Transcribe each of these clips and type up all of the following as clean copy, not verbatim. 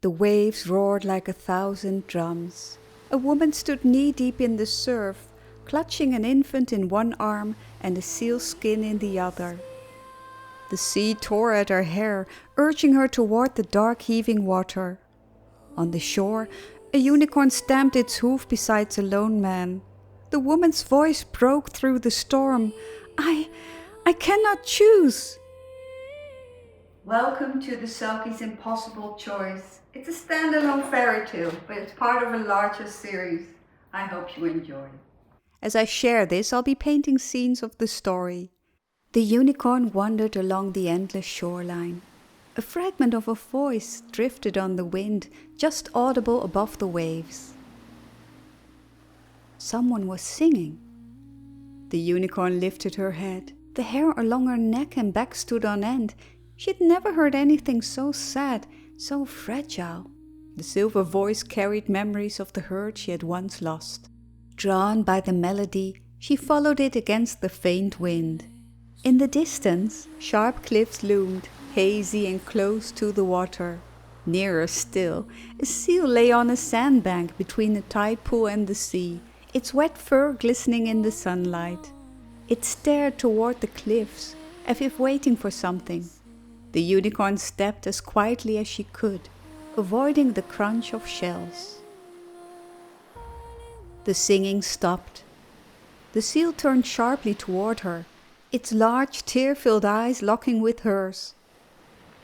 The waves roared like 1,000 drums. A woman stood knee-deep in the surf, clutching an infant in one arm and a seal skin in the other. The sea tore at her hair, urging her toward the dark heaving water. On the shore, a unicorn stamped its hoof beside a lone man. The woman's voice broke through the storm. I cannot choose. Welcome to the Selkie's Impossible Choice. It's a standalone fairy tale, but it's part of a larger series. I hope you enjoy. As I share this, I'll be painting scenes of the story. The unicorn wandered along the endless shoreline. A fragment of a voice drifted on the wind, just audible above the waves. Someone was singing. The unicorn lifted her head. The hair along her neck and back stood on end. She'd never heard anything so sad, so fragile. The silver voice carried memories of the herd she had once lost. Drawn by the melody, she followed it against the faint wind. In the distance, sharp cliffs loomed, hazy and close to the water. Nearer still, a seal lay on a sandbank between the tide pool and the sea, its wet fur glistening in the sunlight. It stared toward the cliffs, as if waiting for something. The unicorn stepped as quietly as she could, avoiding the crunch of shells. The singing stopped. The seal turned sharply toward her, its large, tear-filled eyes locking with hers.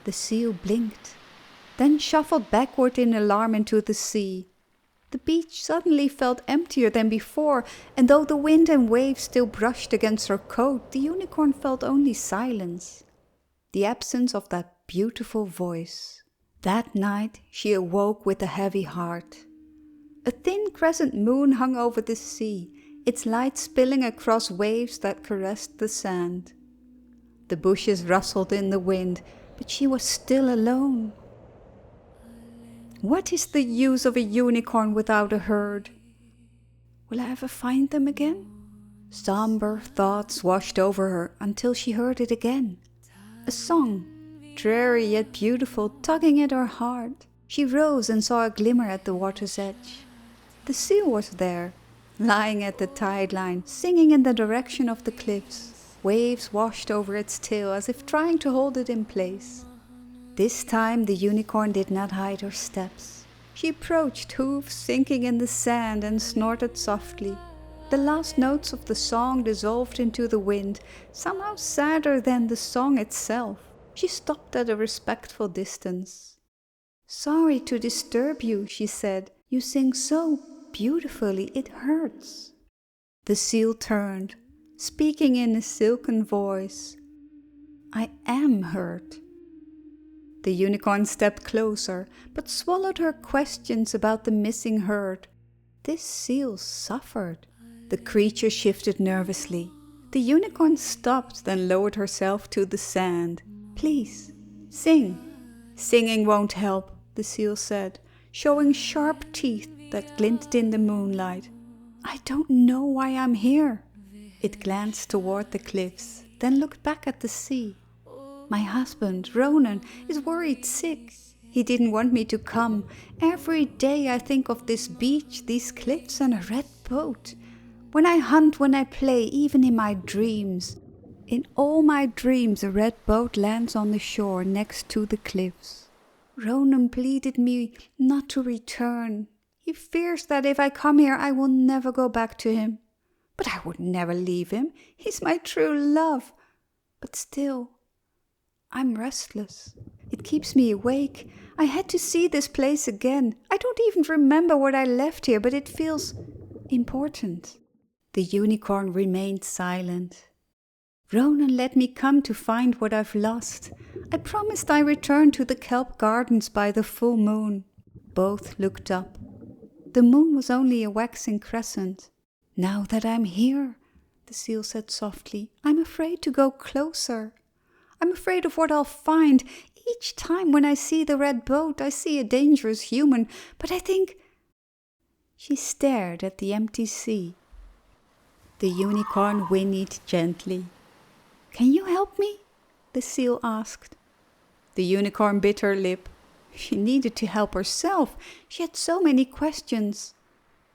The seal blinked, then shuffled backward in alarm into the sea. The beach suddenly felt emptier than before, and though the wind and waves still brushed against her coat, the unicorn felt only silence. The absence of that beautiful voice. That night she awoke with a heavy heart. A thin crescent moon hung over the sea, its light spilling across waves that caressed the sand. The bushes rustled in the wind, but she was still alone. What is the use of a unicorn without a herd? Will I ever find them again? Somber thoughts washed over her until she heard it again. A song, dreary yet beautiful, tugging at her heart. She rose and saw a glimmer at the water's edge. The seal was there, lying at the tide line, singing in the direction of the cliffs. Waves washed over its tail as if trying to hold it in place. This time the unicorn did not hide her steps. She approached, hooves sinking in the sand, and snorted softly. The last notes of the song dissolved into the wind, somehow sadder than the song itself. She stopped at a respectful distance. "Sorry to disturb you," she said. "You sing so beautifully, it hurts." The seal turned, speaking in a silken voice. "I am hurt." The unicorn stepped closer, but swallowed her questions about the missing herd. This seal suffered. The creature shifted nervously. The unicorn stopped, then lowered herself to the sand. "Please, sing." "Singing won't help," the seal said, showing sharp teeth that glinted in the moonlight. "I don't know why I'm here." It glanced toward the cliffs, then looked back at the sea. "My husband, Ronan, is worried sick. He didn't want me to come. Every day I think of this beach, these cliffs, and a red boat. When I hunt, when I play, even in my dreams. In all my dreams a red boat lands on the shore next to the cliffs. Ronan pleaded me not to return. He fears that if I come here I will never go back to him. But I would never leave him. He's my true love. But still, I'm restless. It keeps me awake. I had to see this place again. I don't even remember what I left here, but it feels important." The unicorn remained silent. "Ronan let me come to find what I've lost. I promised I return to the kelp gardens by the full moon." Both looked up. The moon was only a waxing crescent. "Now that I'm here," the seal said softly, "I'm afraid to go closer. I'm afraid of what I'll find. Each time when I see the red boat, I see a dangerous human, but I think—" She stared at the empty sea. The unicorn whinnied gently. "Can you help me?" the seal asked. The unicorn bit her lip. She needed to help herself. She had so many questions.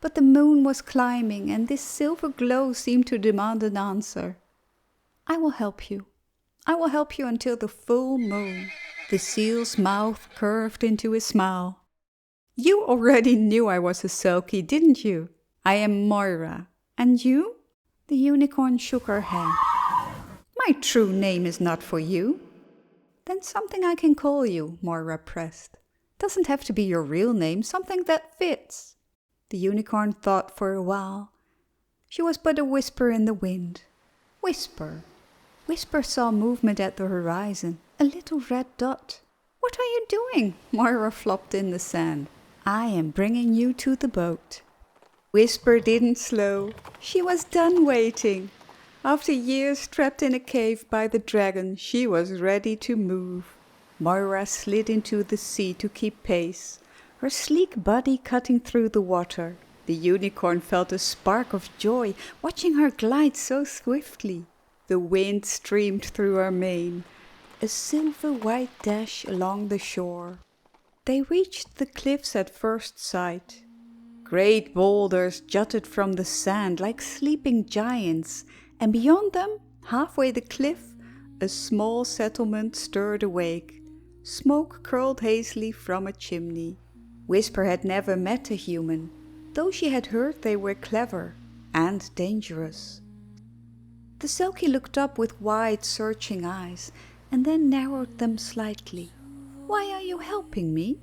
But the moon was climbing, and this silver glow seemed to demand an answer. I will help you. I will help you until the full moon. The seal's mouth curved into a smile. You already knew I was a Selkie, didn't you? I am Moira. And you? The unicorn shook her head. My true name is not for you. Then something I can call you, Moira pressed. Doesn't have to be your real name, something that fits. The unicorn thought for a while. She was but a whisper in the wind. Whisper. Whisper saw movement at the horizon, a little red dot. What are you doing? Moira flopped in the sand. I am bringing you to the boat. Whisper didn't slow. She was done waiting. After years trapped in a cave by the dragon, she was ready to move. Moira slid into the sea to keep pace, her sleek body cutting through the water. The unicorn felt a spark of joy watching her glide so swiftly. The wind streamed through her mane, a silver-white dash along the shore. They reached the cliffs at first sight. Great boulders jutted from the sand like sleeping giants, and beyond them, halfway the cliff, a small settlement stirred awake. Smoke curled hazily from a chimney. Whisper had never met a human, though she had heard they were clever and dangerous. The Selkie looked up with wide, searching eyes, and then narrowed them slightly. Why are you helping me?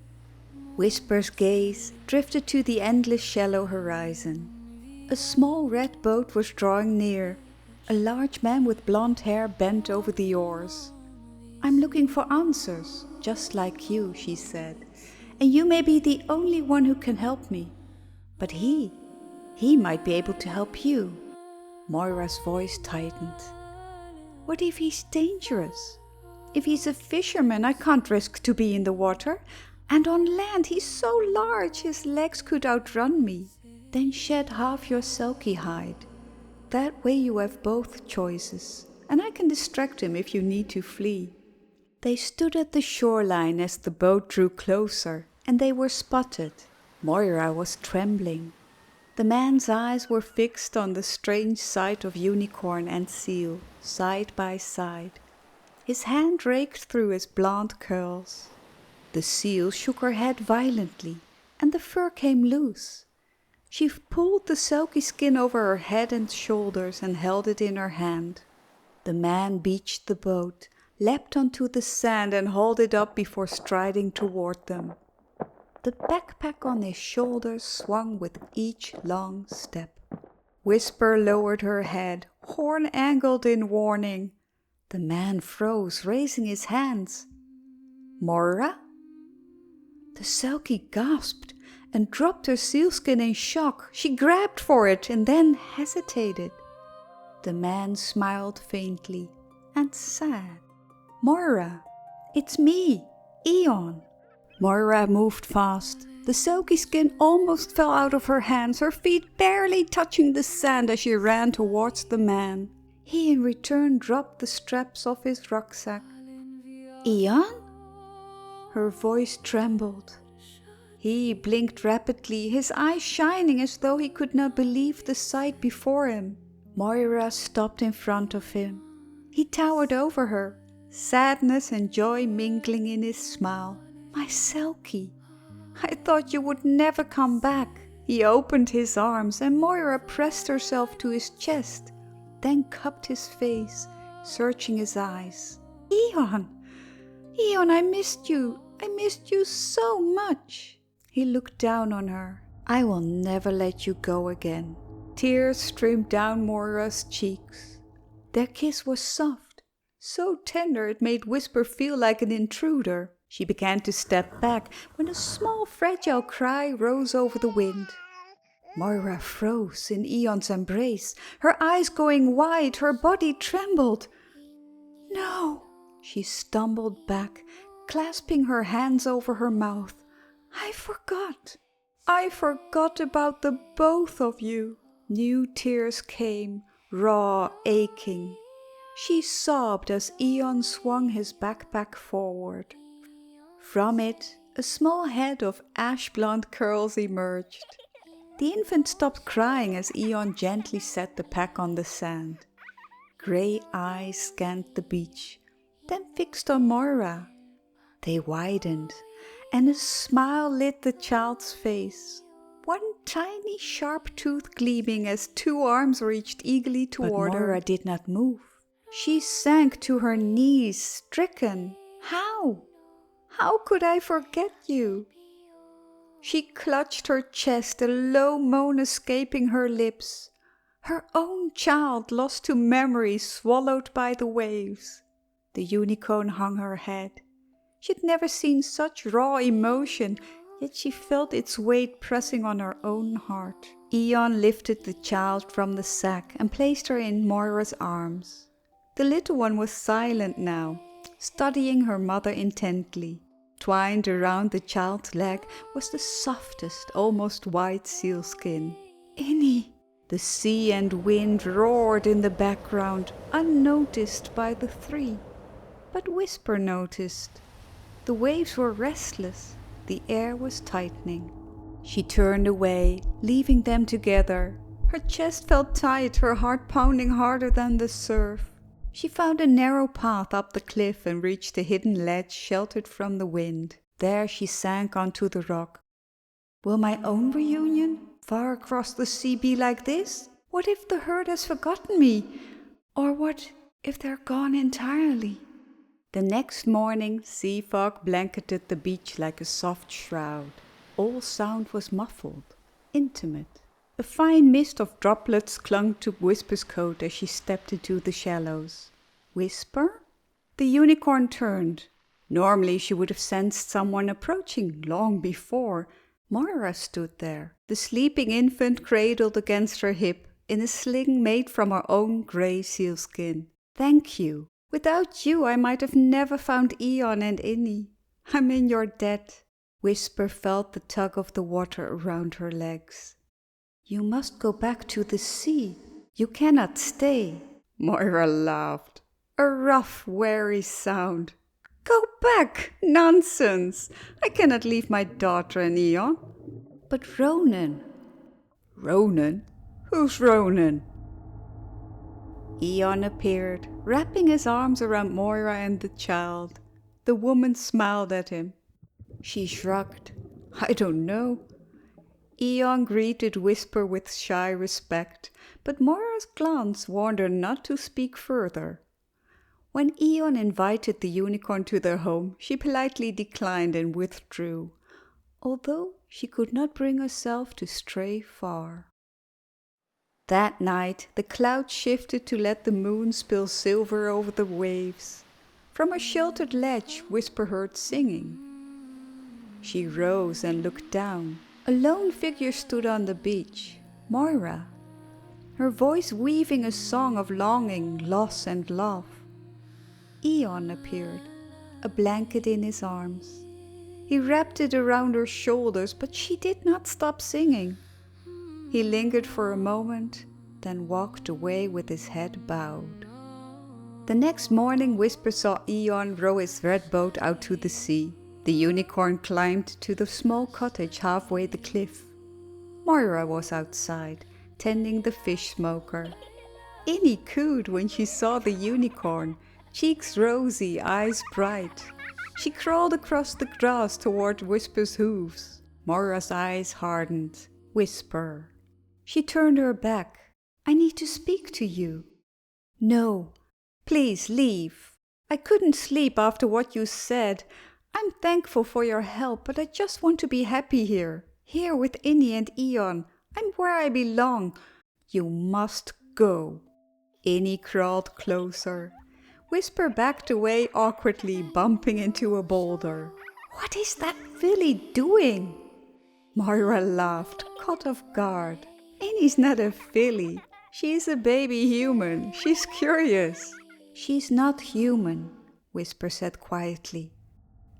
Whisper's gaze drifted to the endless shallow horizon. A small red boat was drawing near. A large man with blonde hair bent over the oars. I'm looking for answers, just like you, she said, and you may be the only one who can help me. But he might be able to help you. Moira's voice tightened. What if he's dangerous? If he's a fisherman, I can't risk to be in the water. And on land, he's so large, his legs could outrun me. Then shed half your Selkie hide. That way you have both choices, and I can distract him if you need to flee. They stood at the shoreline as the boat drew closer, and they were spotted. Moira was trembling. The man's eyes were fixed on the strange sight of unicorn and seal, side by side. His hand raked through his blonde curls. The seal shook her head violently, and the fur came loose. She pulled the Selkie skin over her head and shoulders and held it in her hand. The man beached the boat, leapt onto the sand and hauled it up before striding toward them. The backpack on his shoulders swung with each long step. Whisper lowered her head, horn angled in warning. The man froze, raising his hands. Moira? The Selkie gasped and dropped her sealskin in shock. She grabbed for it and then hesitated. The man smiled faintly and sad. Moira, it's me, Eon. Moira moved fast. The Selkie skin almost fell out of her hands, her feet barely touching the sand as she ran towards the man. He in return dropped the straps off his rucksack. Eon? Her voice trembled. He blinked rapidly, his eyes shining as though he could not believe the sight before him. Moira stopped in front of him. He towered over her, sadness and joy mingling in his smile. My Selkie, I thought you would never come back. He opened his arms and Moira pressed herself to his chest, then cupped his face, searching his eyes. Eon, I missed you. I missed you so much. He looked down on her. I will never let you go again. Tears streamed down Moira's cheeks. Their kiss was soft, so tender it made Whisper feel like an intruder. She began to step back when a small fragile cry rose over the wind. Moira froze in Eon's embrace, her eyes going wide, her body trembled. No, she stumbled back, clasping her hands over her mouth. I forgot about the both of you. New tears came, raw, aching. She sobbed as Eon swung his backpack forward. From it, A small head of ash-blonde curls emerged. The infant stopped crying as Eon gently set the pack on the sand. Grey eyes scanned the beach, then fixed on Moira. They widened, and a smile lit the child's face. One tiny sharp tooth gleaming as two arms reached eagerly toward her. But Moira did not move. She sank to her knees, stricken. How? How could I forget you? She clutched her chest, a low moan escaping her lips. Her own child lost to memory, swallowed by the waves. The unicorn hung her head. She had never seen such raw emotion, yet she felt its weight pressing on her own heart. Eon lifted the child from the sack and placed her in Moira's arms. The little one was silent now, studying her mother intently. Twined around the child's leg was the softest, almost white sealskin. Innie! The sea and wind roared in the background, unnoticed by the three. But Whisper noticed. The waves were restless, the air was tightening. She turned away, leaving them together. Her chest felt tight, her heart pounding harder than the surf. She found a narrow path up the cliff and reached a hidden ledge sheltered from the wind. There she sank onto the rock. Will my own reunion, far across the sea, be like this? What if the herd has forgotten me? Or what if they're gone entirely? The next morning, sea fog blanketed the beach like a soft shroud. All sound was muffled, intimate. A fine mist of droplets clung to Whisper's coat as she stepped into the shallows. Whisper? The unicorn turned. Normally she would have sensed someone approaching long before. Moira stood there, the sleeping infant cradled against her hip, in a sling made from her own grey sealskin. Thank you. Without you I might have never found Eon and Innie. I'm in your debt. Whisper felt the tug of the water around her legs. You must go back to the sea. You cannot stay. Moira laughed. A rough, weary sound. Go back! Nonsense! I cannot leave my daughter and Eon. But Ronan. Ronan? Who's Ronan? Eon appeared, wrapping his arms around Moira and the child. The woman smiled at him. She shrugged. I don't know. Eon greeted Whisper with shy respect, but Moira's glance warned her not to speak further. When Eon invited the unicorn to their home, she politely declined and withdrew, although she could not bring herself to stray far. That night, the clouds shifted to let the moon spill silver over the waves. From a sheltered ledge, Whisper heard singing. She rose and looked down. A lone figure stood on the beach, Moira, her voice weaving a song of longing, loss, and love. Eon appeared, a blanket in his arms. He wrapped it around her shoulders, but she did not stop singing. He lingered for a moment, then walked away with his head bowed. The next morning, Whisper saw Eon row his red boat out to the sea. The unicorn climbed to the small cottage halfway the cliff. Moira was outside, tending the fish smoker. Innie cooed when she saw the unicorn, cheeks rosy, eyes bright. She crawled across the grass toward Whisper's hooves. Moira's eyes hardened. Whisper. She turned her back. I need to speak to you. No, please leave. I couldn't sleep after what you said. I'm thankful for your help, but I just want to be happy here. Here with Innie and Eon. I'm where I belong. You must go. Innie crawled closer. Whisper backed away awkwardly, bumping into a boulder. What is that filly doing? Moira laughed, caught off guard. Innie's not a filly. She's a baby human. She's curious. She's not human, Whisper said quietly.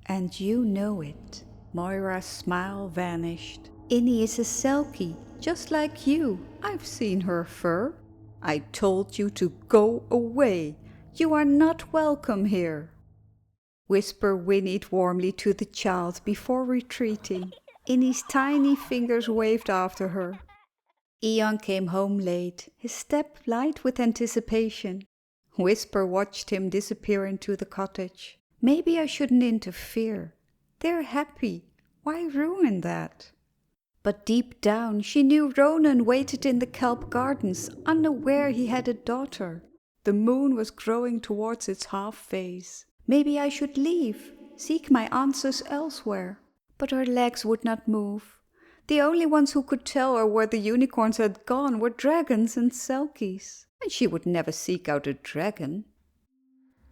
And you know it. Moira's smile vanished. Innie is a selkie, just like you. I've seen her fur. I told you to go away. You are not welcome here. Whisper whinnied warmly to the child before retreating. Innie's tiny fingers waved after her. Ian came home late, his step light with anticipation. Whisper watched him disappear into the cottage. Maybe I shouldn't interfere. They're happy. Why ruin that? But deep down she knew Ronan waited in the kelp gardens, unaware he had a daughter. The moon was growing towards its half phase. Maybe I should leave, seek my answers elsewhere. But her legs would not move. The only ones who could tell her where the unicorns had gone were dragons and selkies, and she would never seek out a dragon.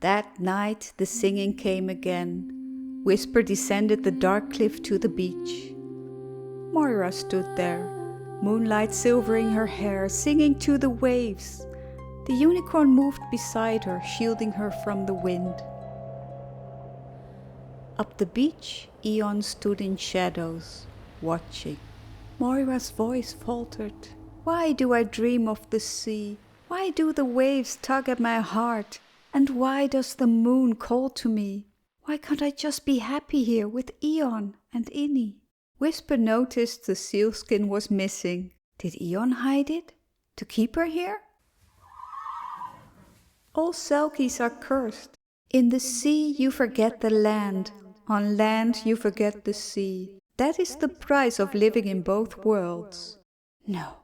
That night the singing came again. Whisper descended the dark cliff to the beach. Moira stood there, moonlight silvering her hair, singing to the waves. The unicorn moved beside her, shielding her from the wind. Up the beach, Ian stood in shadows, watching. Moira's voice faltered. Why do I dream of the sea? Why do the waves tug at my heart? And why does the moon call to me? Why can't I just be happy here with Ian and Innie? Whisper noticed the sealskin was missing. Did Ian hide it? To keep her here? All selkies are cursed. In the sea you forget the land. On land you forget the sea. That is the price of living in both worlds. No,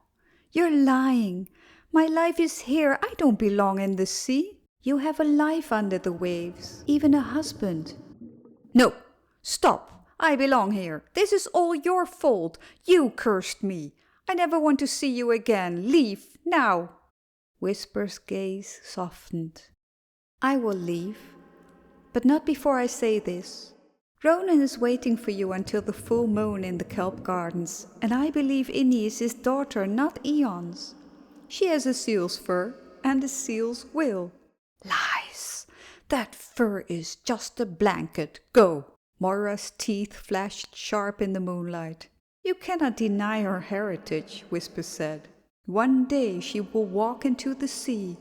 you're lying. My life is here. I don't belong in the sea. You have a life under the waves, even a husband. No, stop. I belong here. This is all your fault. You cursed me. I never want to see you again. Leave, now. Whisper's gaze softened. I will leave, but not before I say this. Ronan is waiting for you until the full moon in the kelp gardens, and I believe Innie is his daughter, not Ian's. She has a seal's fur, and a seal's will. Lies! That fur is just a blanket. Go! Moira's teeth flashed sharp in the moonlight. You cannot deny her heritage, Whisper said. One day she will walk into the sea,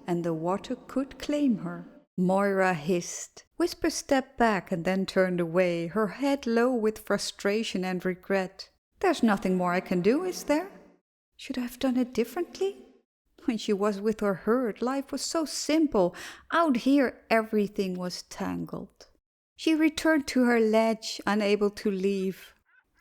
and the water could claim her. Moira hissed. Whisper stepped back and then turned away, her head low with frustration and regret. There's nothing more I can do, is there? Should I have done it differently? When she was with her herd, life was so simple. Out here, everything was tangled. She returned to her ledge, unable to leave.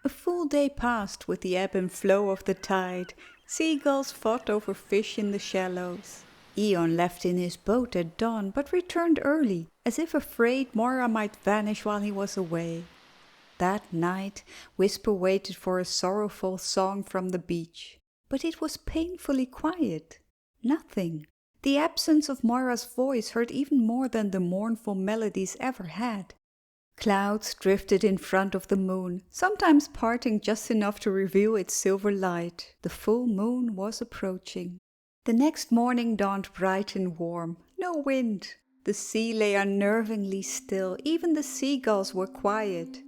A full day passed with the ebb and flow of the tide. Seagulls fought over fish in the shallows. Ian left in his boat at dawn, but returned early, as if afraid Moira might vanish while he was away. That night, Whisper waited for a sorrowful song from the beach. But it was painfully quiet. Nothing. The absence of Moira's voice hurt even more than the mournful melodies ever had. Clouds drifted in front of the moon, sometimes parting just enough to reveal its silver light. The full moon was approaching. The next morning dawned bright and warm. No wind. The sea lay unnervingly still. Even the seagulls were quiet.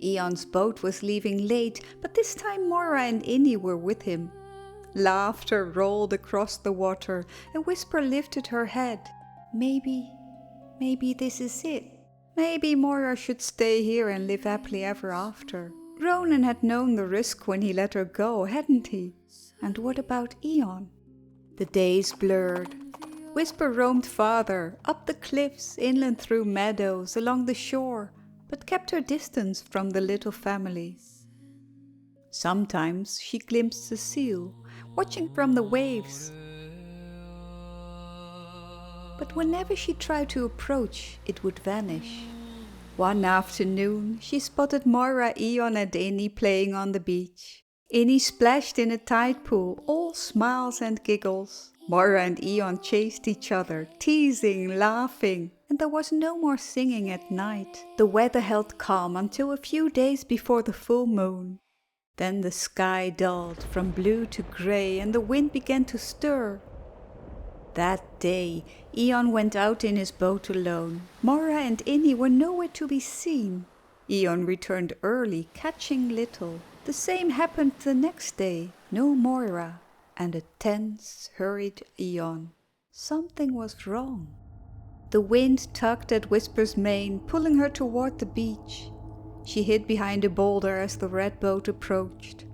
Ian's boat was leaving late, but this time Moira and Innie were with him. Laughter rolled across the water. A Whisper lifted her head. Maybe this is it. Maybe Moira should stay here and live happily ever after. Ronan had known the risk when he let her go, hadn't he? And what about Ian? The days blurred. Whisper roamed farther, up the cliffs, inland through meadows, along the shore, but kept her distance from the little family. Sometimes she glimpsed a seal, watching from the waves. But whenever she tried to approach, it would vanish. One afternoon, she spotted Moira, Ian and Innie playing on the beach. Innie splashed in a tide pool, all smiles and giggles. Moira and Ian chased each other, teasing, laughing, and there was no more singing at night. The weather held calm until a few days before the full moon. Then the sky dulled from blue to grey and the wind began to stir. That day, Ian went out in his boat alone. Moira and Innie were nowhere to be seen. Ian returned early, catching little. The same happened the next day. No Moira, and a tense, hurried Ian. Something was wrong. The wind tugged at Whisper's mane, pulling her toward the beach. She hid behind a boulder as the red boat approached.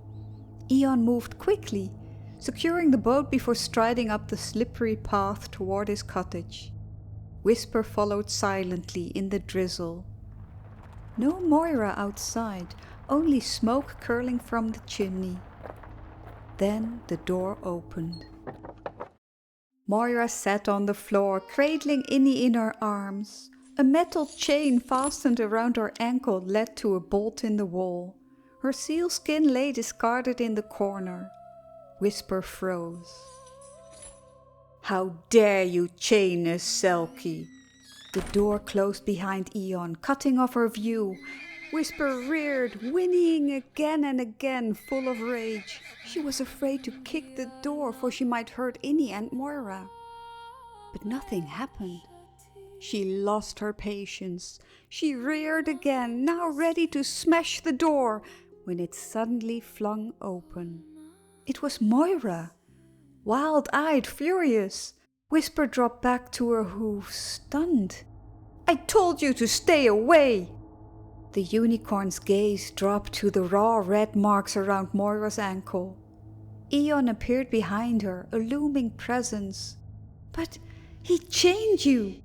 Eon moved quickly, securing the boat before striding up the slippery path toward his cottage. Whisper followed silently in the drizzle. No Moira outside, only smoke curling from the chimney. Then the door opened. Moira sat on the floor, cradling Innie in her arms. A metal chain fastened around her ankle led to a bolt in the wall. Her sealskin lay discarded in the corner. Whisper froze. "How dare you chain us, Selkie?" The door closed behind Eon, cutting off her view. Whisper reared, whinnying again and again, full of rage. She was afraid to kick the door, for she might hurt Innie and Moira. But nothing happened. She lost her patience. She reared again, now ready to smash the door, when it suddenly flung open. It was Moira, wild-eyed, furious. Whisper dropped back to her hooves, stunned. "I told you to stay away!" The unicorn's gaze dropped to the raw red marks around Moira's ankle. Eon appeared behind her, a looming presence. "But he chained you!"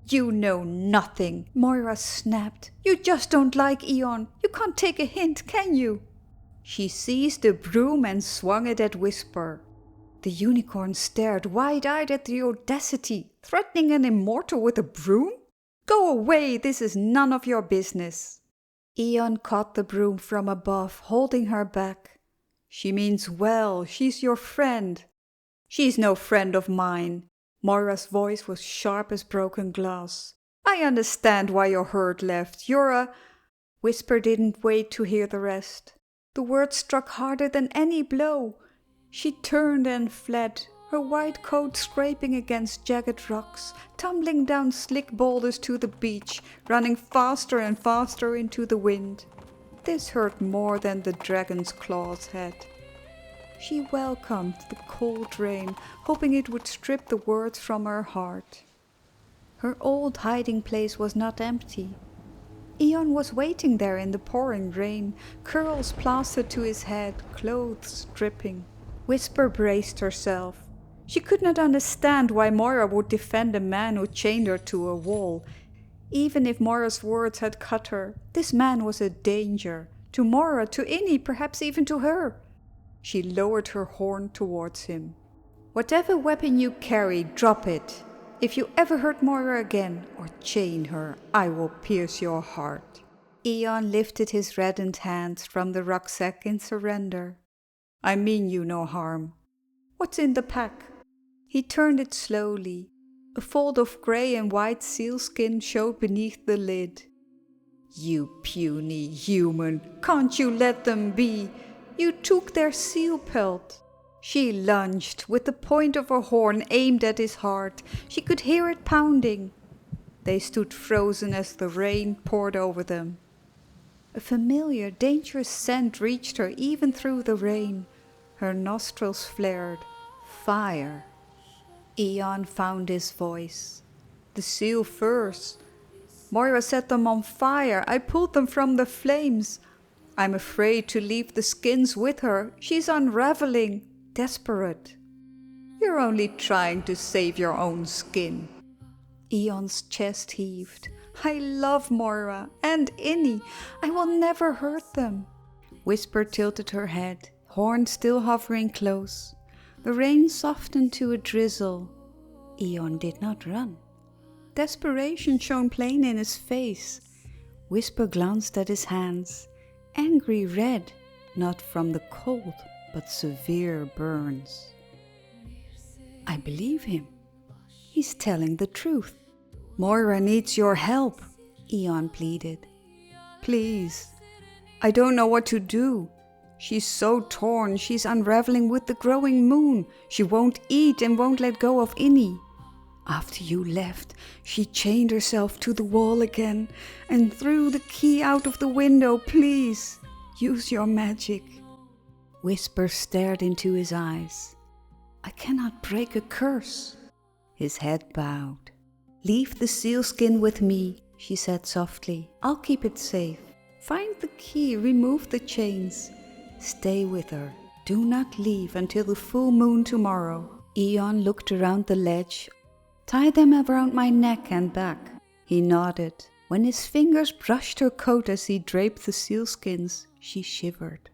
"You know nothing," Moira snapped. "You just don't like Eon. You can't take a hint, can you?" She seized a broom and swung it at Whisper. The unicorn stared wide-eyed at the audacity, threatening an immortal with a broom. "Go away, this is none of your business." Eon caught the broom from above, holding her back. "She means well, she's your friend." "She's no friend of mine." Moira's voice was sharp as broken glass. "I understand why your herd left. You're a—" Whisper didn't wait to hear the rest. The words struck harder than any blow. She turned and fled, her white coat scraping against jagged rocks, tumbling down slick boulders to the beach, running faster and faster into the wind. This hurt more than the dragon's claws had. She welcomed the cold rain, hoping it would strip the words from her heart. Her old hiding place was not empty. Eon was waiting there in the pouring rain, curls plastered to his head, clothes dripping. Whisper braced herself. She could not understand why Moira would defend a man who chained her to a wall. Even if Moira's words had cut her, this man was a danger. To Moira, to Innie, perhaps even to her. She lowered her horn towards him. "Whatever weapon you carry, drop it. If you ever hurt Moira again, or chain her, I will pierce your heart." Eon lifted his reddened hands from the rucksack in surrender. "I mean you no harm. What's in the pack?" He turned it slowly. A fold of grey and white sealskin showed beneath the lid. "You puny human, can't you let them be? You took their seal pelt." She lunged, with the point of her horn aimed at his heart. She could hear it pounding. They stood frozen as the rain poured over them. A familiar, dangerous scent reached her even through the rain. Her nostrils flared. Fire. Eon found his voice. "The seal furs. Moira set them on fire. I pulled them from the flames. I'm afraid to leave the skins with her. She's unraveling, desperate." "You're only trying to save your own skin." Eon's chest heaved. "I love Moira and Innie. I will never hurt them." Whisper tilted her head, horn still hovering close. The rain softened to a drizzle. Eon did not run. Desperation shone plain in his face. Whisper glanced at his hands, angry red, not from the cold, but severe burns. "I believe him. He's telling the truth." "Moira needs your help," Eon pleaded. "Please. I don't know what to do. She's so torn, she's unraveling with the growing moon. She won't eat and won't let go of Innie. After you left, she chained herself to the wall again and threw the key out of the window. Please, use your magic." Whisper stared into his eyes. "I cannot break a curse." His head bowed. "Leave the sealskin with me," she said softly. "I'll keep it safe. Find the key, remove the chains. Stay with her. Do not leave until the full moon tomorrow." Eon looked around the ledge. "Tie them around my neck and back." He nodded. When his fingers brushed her coat as he draped the sealskins, she shivered.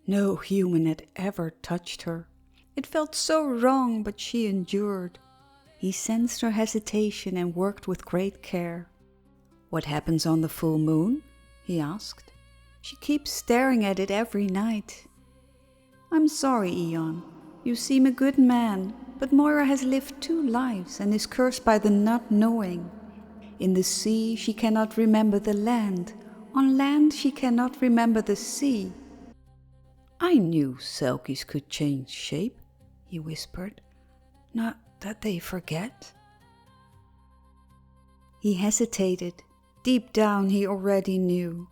No human had ever touched her. It felt so wrong, but she endured. He sensed her hesitation and worked with great care. "What happens on the full moon?" he asked. "She keeps staring at it every night." "I'm sorry, Eon. You seem a good man, but Moira has lived 2 lives and is cursed by the not knowing. In the sea she cannot remember the land. On land she cannot remember the sea." "I knew Selkies could change shape," he whispered. "Not that they forget." He hesitated. Deep down he already knew.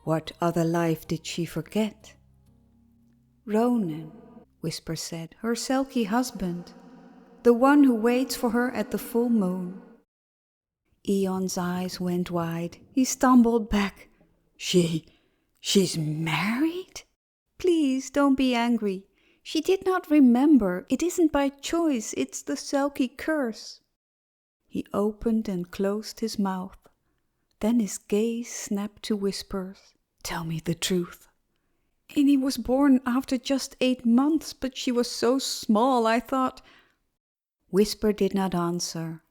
What other life did she forget? "Ronan," Whisper said, "her Selkie husband. The one who waits for her at the full moon." Eon's eyes went wide. He stumbled back. She's married?" "Please don't be angry. She did not remember. It isn't by choice. It's the Selkie curse." He opened and closed his mouth. Then his gaze snapped to whispers. "Tell me the truth." "Innie was born after just 8 months, but she was so small I thought—" Whisper did not answer.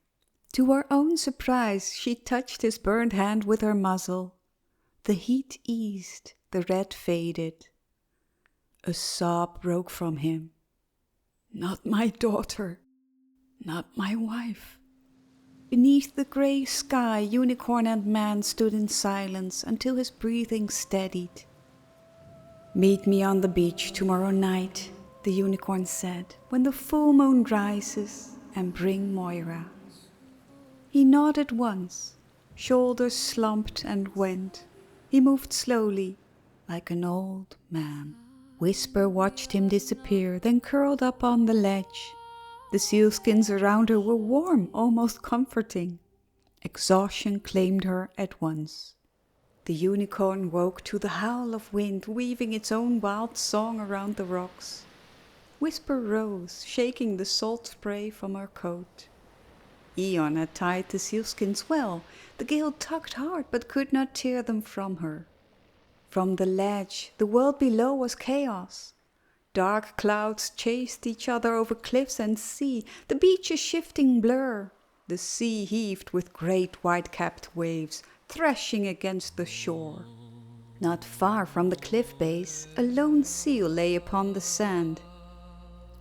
To her own surprise, she touched his burned hand with her muzzle. The heat eased, the red faded. A sob broke from him. "Not my daughter, not my wife." Beneath the grey sky, Unicorn and man stood in silence until his breathing steadied. "Meet me on the beach tomorrow night," the Unicorn said, "when the full moon rises, and bring Moira." He nodded once, shoulders slumped and went. He moved slowly, like an old man. Whisper watched him disappear, then curled up on the ledge. The sealskins around her were warm, almost comforting. Exhaustion claimed her at once. The Unicorn woke to the howl of wind, weaving its own wild song around the rocks. Whisper rose, shaking the salt spray from her coat. Eon had tied the sealskins well. The gale tugged hard, but could not tear them from her. From the ledge, the world below was chaos. Dark clouds chased each other over cliffs and sea, the beach a shifting blur. The sea heaved with great white-capped waves, thrashing against the shore. Not far from the cliff base, a lone seal lay upon the sand.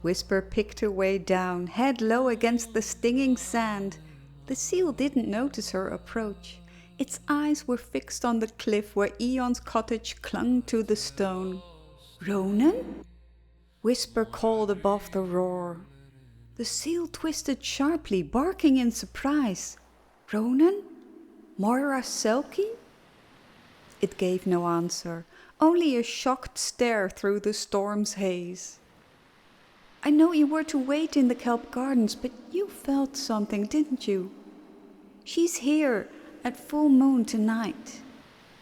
Whisper picked her way down, head low against the stinging sand. The seal didn't notice her approach. Its eyes were fixed on the cliff where Eon's cottage clung to the stone. "Ronan?" Whisper called above the roar. The seal twisted sharply, barking in surprise. "Ronan? Moira Selkie?" It gave no answer, only a shocked stare through the storm's haze. "I know you were to wait in the kelp gardens, but you felt something, didn't you? She's here at full moon tonight."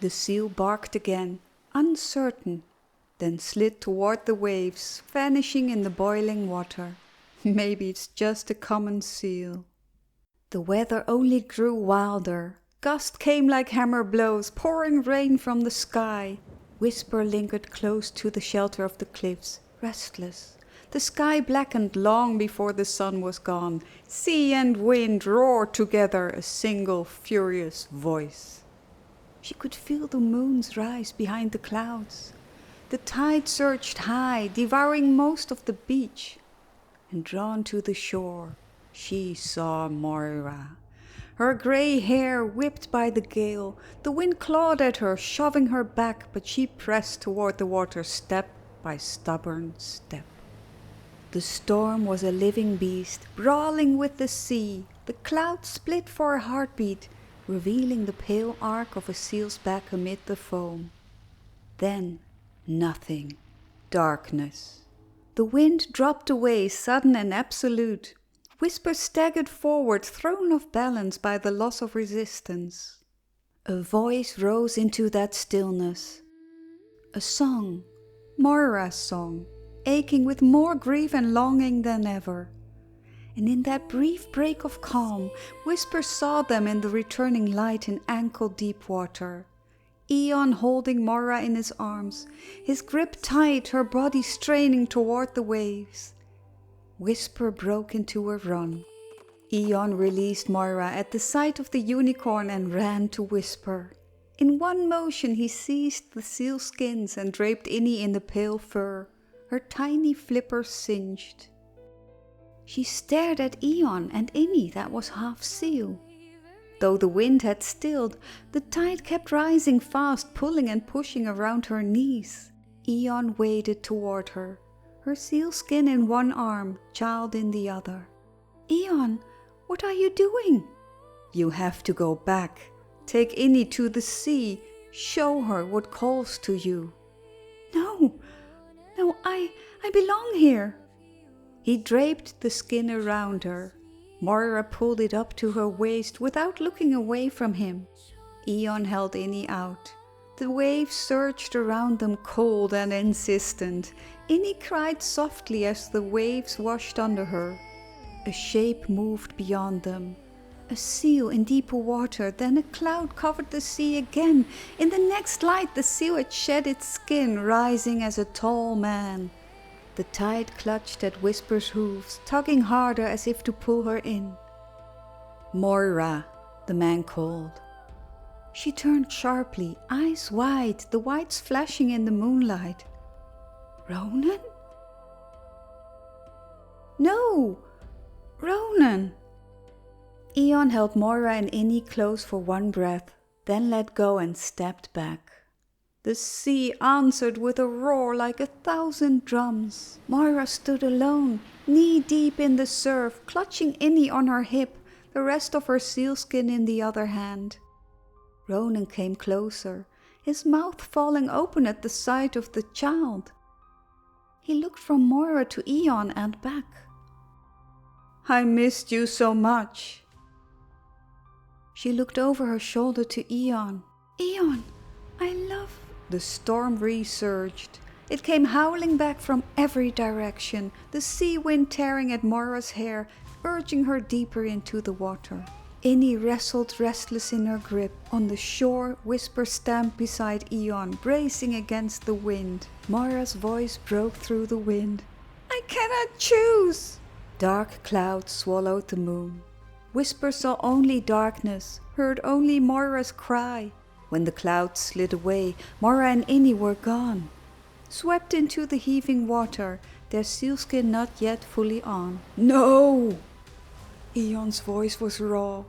The seal barked again, uncertain, then slid toward the waves, vanishing in the boiling water. Maybe it's just a common seal. The weather only grew wilder. Gusts came like hammer blows, pouring rain from the sky. Whisper lingered close to the shelter of the cliffs, restless. The sky blackened long before the sun was gone. Sea and wind roared together, a single furious voice. She could feel the moon's rise behind the clouds. The tide surged high, devouring most of the beach. And drawn to the shore, she saw Moira. Her grey hair whipped by the gale. The wind clawed at her, shoving her back, but she pressed toward the water step by stubborn step. The storm was a living beast, brawling with the sea. The clouds split for a heartbeat, revealing the pale arc of a seal's back amid the foam. Then, nothing. Darkness. The wind dropped away, sudden and absolute. Whisper staggered forward, thrown off balance by the loss of resistance. A voice rose into that stillness. A song, Moira's song, aching with more grief and longing than ever. And in that brief break of calm, Whisper saw them in the returning light in ankle-deep water. Ion holding Moira in his arms, his grip tight, her body straining toward the waves. Whisper broke into a run. Ion released Moira at the sight of the unicorn and ran to Whisper. In one motion he seized the seal skins and draped Innie in the pale fur, her tiny flippers singed. She stared at Ion and Innie that was half seal. Though the wind had stilled, the tide kept rising fast, pulling and pushing around her knees. Ion waded toward her, her sealskin in one arm, child in the other. "Ion, what are you doing?" "You have to go back. Take Innie to the sea. Show her what calls to you." No, I belong here." He draped the skin around her. Moira pulled it up to her waist without looking away from him. Ion held Innie out. The waves surged around them cold and insistent. Innie cried softly as the waves washed under her. A shape moved beyond them. A seal in deeper water, then a cloud covered the sea again. In the next light the seal had shed its skin, rising as a tall man. The tide clutched at Whisper's hooves, tugging harder as if to pull her in. "Moira," the man called. She turned sharply, eyes wide, the whites flashing in the moonlight. "Ronan?" "No! Ronan!" Ion held Moira and Innie close for one breath, then let go and stepped back. The sea answered with a roar like 1,000 drums. Moira stood alone, knee-deep in the surf, clutching Innie on her hip, the rest of her sealskin in the other hand. Ronan came closer, his mouth falling open at the sight of the child. He looked from Moira to Ion and back. "I missed you so much." She looked over her shoulder to Ion. "Ion, I love..." The storm resurged. It came howling back from every direction, the sea wind tearing at Moira's hair, urging her deeper into the water. Innie wrestled restless in her grip. On the shore, Whisper stamped beside Ion, bracing against the wind. Moira's voice broke through the wind. "I cannot choose!" Dark clouds swallowed the moon. Whisper saw only darkness, heard only Moira's cry. When the clouds slid away, Moira and Innie were gone. Swept into the heaving water, their sealskin not yet fully on. "No!" Ion's voice was raw.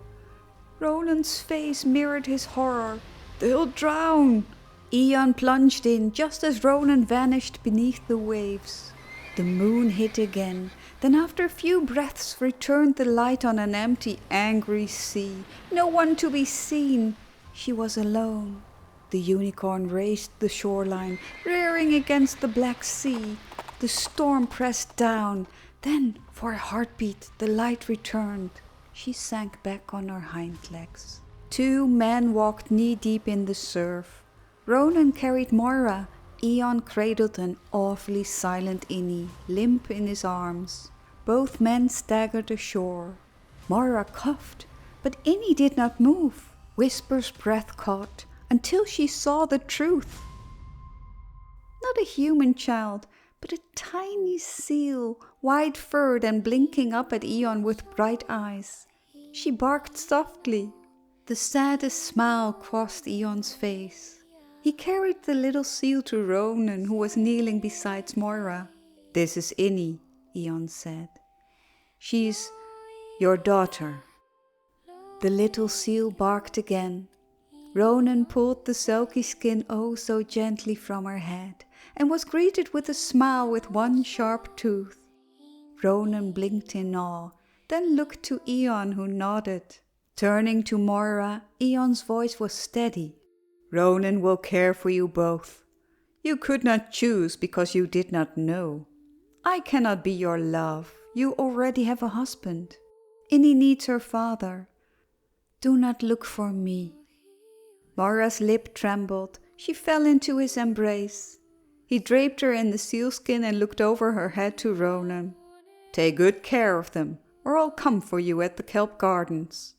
Ronan's face mirrored his horror. "They'll drown!" Ion plunged in just as Ronan vanished beneath the waves. The moon hit again, then after a few breaths returned the light on an empty, angry sea. No one to be seen. She was alone. The unicorn raced the shoreline, rearing against the black sea. The storm pressed down. Then, for a heartbeat, the light returned. She sank back on her hind legs. Two men walked knee-deep in the surf. Ronan carried Moira. Ion cradled an awfully silent Innie, limp in his arms. Both men staggered ashore. Moira coughed, but Innie did not move. Whisper's breath caught until she saw the truth. Not a human child, but a tiny seal, wide-furred and blinking up at Ion with bright eyes. She barked softly. The saddest smile crossed Ion's face. He carried the little seal to Ronan, who was kneeling beside Moira. "This is Innie," Ion said. "She's your daughter." The little seal barked again. Ronan pulled the silky skin oh so gently from her head and was greeted with a smile with one sharp tooth. Ronan blinked in awe, then looked to Ion, who nodded. Turning to Moira, Ion's voice was steady. "Ronan will care for you both. You could not choose because you did not know. I cannot be your love. You already have a husband. Innie needs her father. Do not look for me. Moira's lip trembled. She fell into his embrace. He draped her in the sealskin and looked over her head to Ronan. Take good care of them, or I'll come for you at the Kelp Gardens.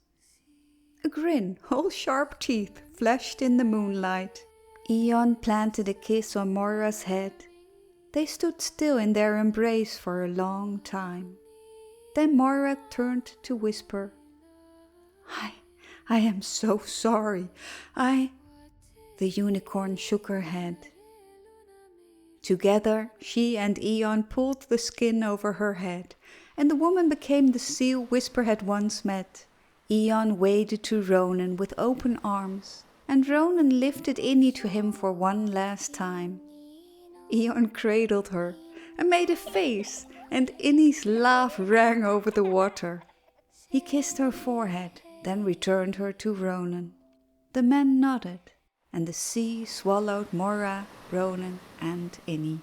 A grin, all sharp teeth, flashed in the moonlight. Ian planted a kiss on Moira's head. They stood still in their embrace for a long time. Then Moira turned to whisper, I am so sorry. The unicorn shook her head. Together, she and Ian pulled the skin over her head, and the woman became the seal Whisper had once met. Ian waded to Ronan with open arms, and Ronan lifted Innie to him for one last time. Ian cradled her and made a face, and Innie's laugh rang over the water. He kissed her forehead, then returned her to Ronan. The men nodded, and the sea swallowed Moira, Ronan, and Innie.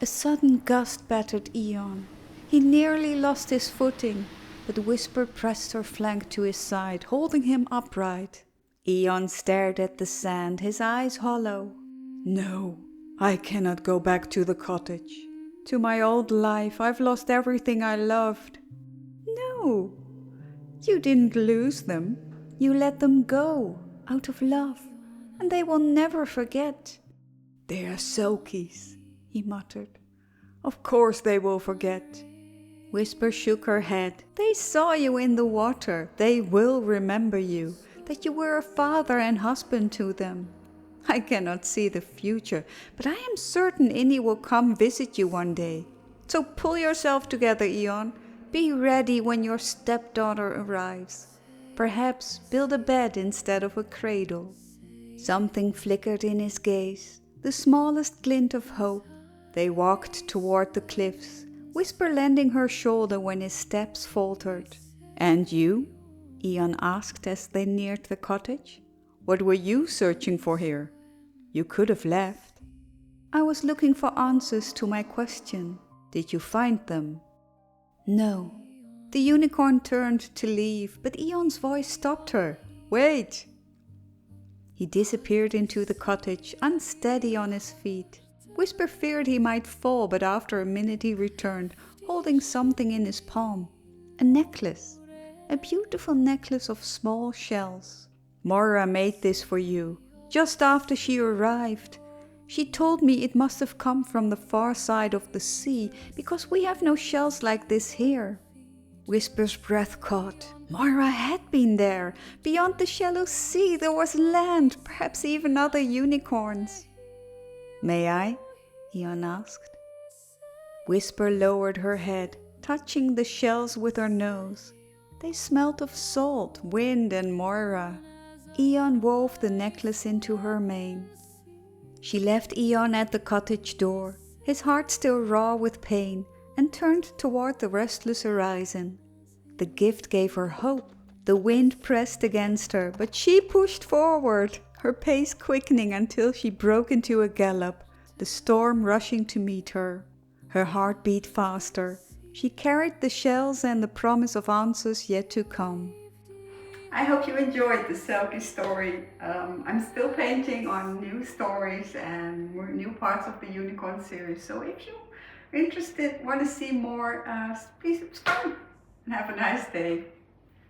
A sudden gust battered Ian. He nearly lost his footing, but Whisper pressed her flank to his side, holding him upright. Ian stared at the sand, his eyes hollow. No, I cannot go back to the cottage. To my old life, I've lost everything I loved. No, you didn't lose them. You let them go, out of love, and they will never forget. They are Selkies, he muttered. Of course they will forget. Whisper shook her head. They saw you in the water. They will remember you, that you were a father and husband to them. I cannot see the future, but I am certain Innie will come visit you one day. So pull yourself together, Ian. Be ready when your stepdaughter arrives. Perhaps build a bed instead of a cradle. Something flickered in his gaze, the smallest glint of hope. They walked toward the cliffs, Whisper lending her shoulder when his steps faltered. And you? Ian asked as they neared the cottage. What were you searching for here? You could have left. I was looking for answers to my question. Did you find them? No. The unicorn turned to leave, but Ian's voice stopped her. Wait! He disappeared into the cottage, unsteady on his feet. Whisper feared he might fall, but after a minute he returned, holding something in his palm. A necklace. A beautiful necklace of small shells. Moira made this for you, just after she arrived. She told me it must have come from the far side of the sea, because we have no shells like this here. Whisper's breath caught. Moira had been there. Beyond the shallow sea there was land, perhaps even other unicorns. May I? Ian asked. Whisper lowered her head, touching the shells with her nose. They smelt of salt, wind, and Moira. Ian wove the necklace into her mane. She left Ian at the cottage door, his heart still raw with pain, and turned toward the restless horizon. The gift gave her hope. The wind pressed against her, but she pushed forward, her pace quickening until she broke into a gallop, the storm rushing to meet her. Her heart beat faster. She carried the shells and the promise of answers yet to come. I hope you enjoyed the Selkie story. I'm still painting on new stories and new parts of the Unicorn series. So if you're interested, want to see more, please subscribe and have a nice day.